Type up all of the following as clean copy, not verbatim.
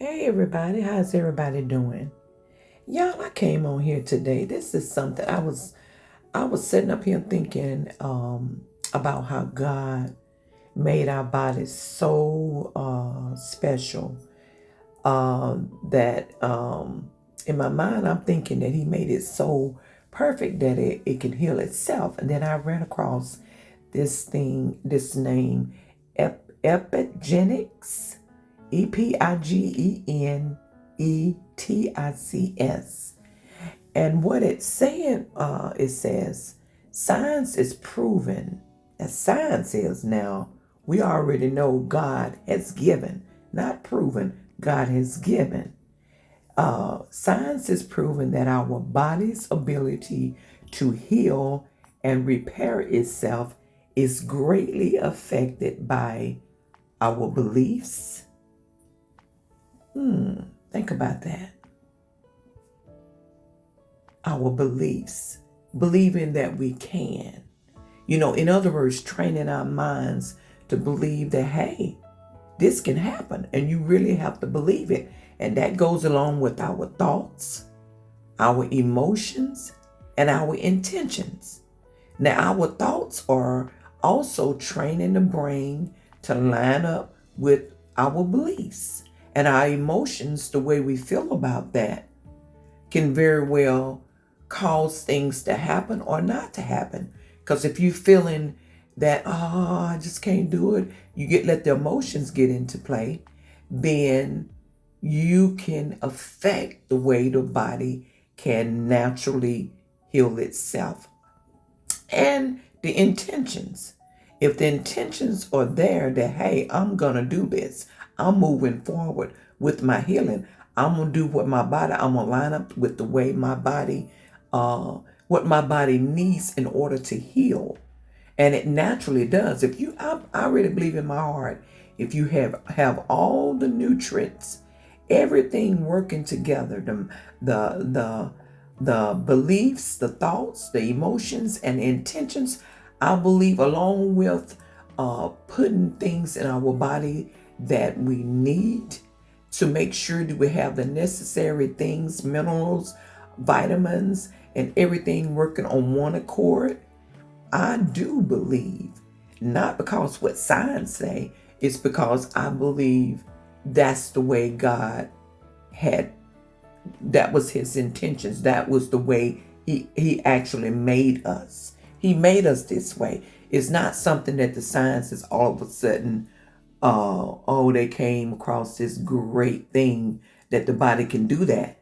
Hey everybody, how's everybody doing? Y'all, I came on here today. This is something I was sitting up here thinking about how God made our bodies so special that in my mind I'm thinking that He made it so perfect that it can heal itself. And then I ran across this name, Epigenics, Epigenetics. And what it's saying, it says, science is proven, as science is now, we already know God has given, not proven, God has given. Science has proven that our body's ability to heal and repair itself is greatly affected by our beliefs. Think about that. Our beliefs, believing that we can. In other words, training our minds to believe that, hey, this can happen. And you really have to believe it. And that goes along with our thoughts, our emotions, and our intentions. Now, our thoughts are also training the brain to line up with our beliefs. And our emotions, the way we feel about that, can very well cause things to happen or not to happen. Because if you're feeling that, I just can't do it, let the emotions get into play, then you can affect the way the body can naturally heal itself. And the intentions. If the intentions are there that, hey, I'm going to do this, I'm moving forward with my healing, I'm going to do what my body, I'm going to line up with the way my body, what my body needs in order to heal. And it naturally does. I really believe in my heart, if you have all the nutrients, everything working together, the the beliefs, the thoughts, the emotions, and intentions, I believe, along with putting things in our body that we need to make sure that we have the necessary things, minerals, vitamins, and everything working on one accord. I do believe, not because what science say, it's because I believe that's the way God had, that was his intentions. That was the way he actually made us. He made us this way. It's not something that the science is all of a sudden, they came across this great thing that the body can do that.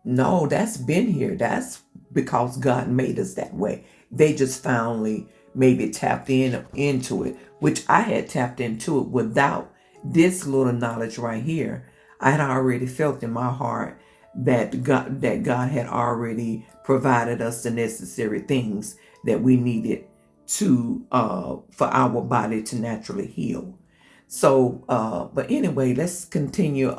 No, that's been here. That's because God made us that way. They just finally maybe tapped into it, which I had tapped into it without this little knowledge right here. I had already felt in my heart that God had already provided us the necessary things that we needed to for our body to naturally heal. So, but anyway, let's continue.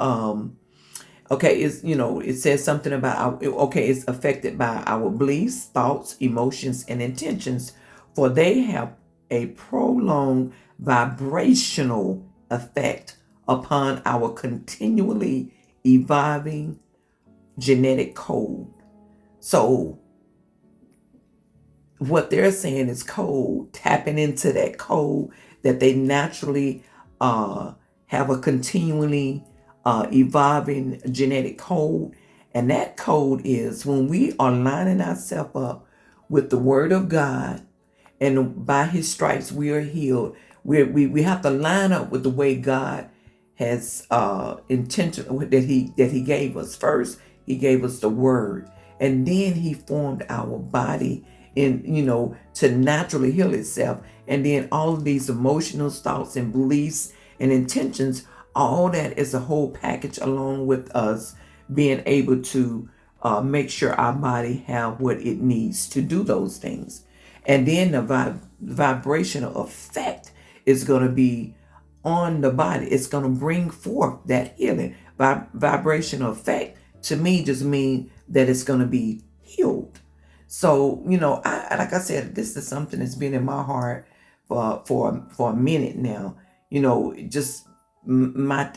Okay, it says something about it's affected by our beliefs, thoughts, emotions, and intentions, for they have a prolonged vibrational effect upon our continually evolving genetic code. So what they're saying is code, tapping into that code that they naturally have a continually evolving genetic code. And that code is when we are lining ourselves up with the word of God, and by his stripes we are healed. We have to line up with the way God has intention that he gave us. First he gave us the word, and then he formed our body in to naturally heal itself. And then all of these emotional thoughts and beliefs and intentions, all that is a whole package, along with us being able to make sure our body have what it needs to do those things. And then the vibrational effect is going to be on the body. It's going to bring forth that healing. Vibrational effect to me just mean that it's going to be healed. So I like I said, this is something that's been in my heart for a minute now. Just my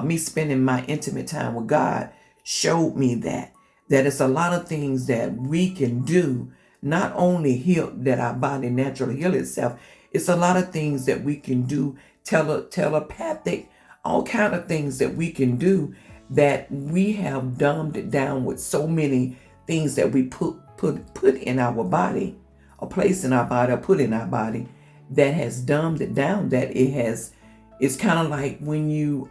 me spending my intimate time with God showed me that it's a lot of things that we can do, not only heal that our body naturally heal itself. It's a lot of things that we can do, telepathic, all kind of things that we can do, that we have dumbed it down with so many things that we put in our body, or place in our body, or put in our body, that has dumbed it down. That it's kind of like when you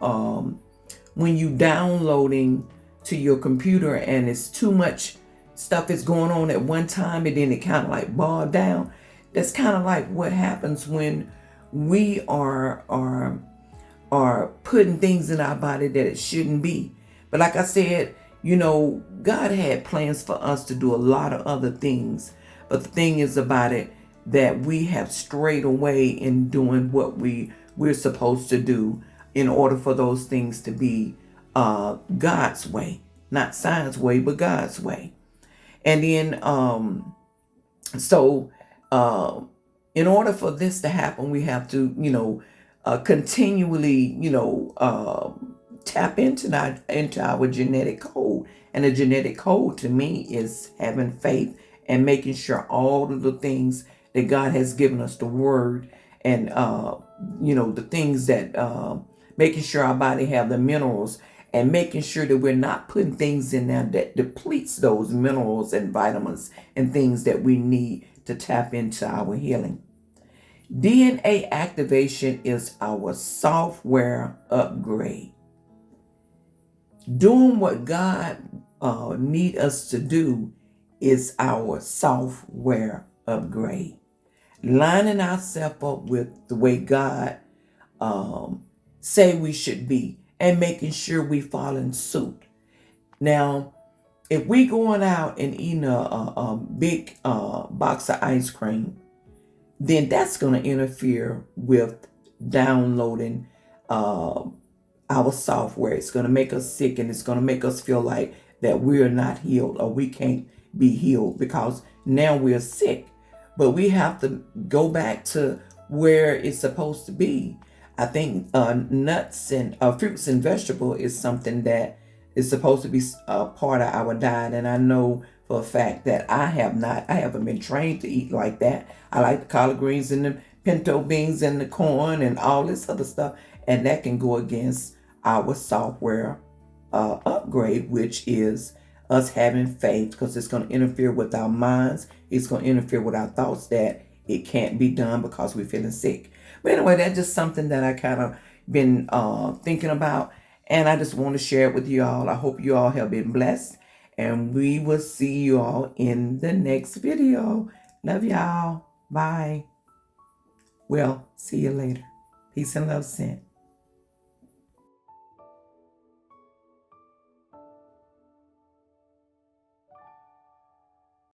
downloading to your computer and it's too much stuff is going on at one time, and then it kind of like bogged down. That's kind of like what happens when we are putting things in our body that it shouldn't be. But like I said, God had plans for us to do a lot of other things. But the thing is about it, that we have strayed away in doing what we're supposed to do in order for those things to be God's way. Not science way, but God's way. And then, in order for this to happen, we have to, continually, tap into our genetic code. And the genetic code to me is having faith and making sure all of the things that God has given us, the word, and the things that making sure our body have the minerals, and making sure that we're not putting things in there that depletes those minerals and vitamins and things that we need to tap into our healing. DNA activation is our software upgrade. Doing what God need us to do is our software upgrade. Lining ourselves up with the way God say we should be, and making sure we fall in suit. Now, if we going out and eating a big box of ice cream, then that's going to interfere with downloading our software. It's going to make us sick, and it's going to make us feel like that we're not healed, or we can't be healed because now we're sick. But we have to go back to where it's supposed to be. I think nuts and fruits and vegetables is something that is supposed to be a part of our diet. And I know for a fact that I haven't been trained to eat like that. I like the collard greens and the pinto beans and the corn and all this other stuff. And that can go against our software upgrade, which is us having faith, because it's going to interfere with our minds. It's going to interfere with our thoughts that it can't be done because we're feeling sick. But anyway, that's just something that I kind of been thinking about, and I just want to share it with you all. I hope you all have been blessed, and we will see you all in the next video. Love y'all. Bye. Well, see you later. Peace and love sent.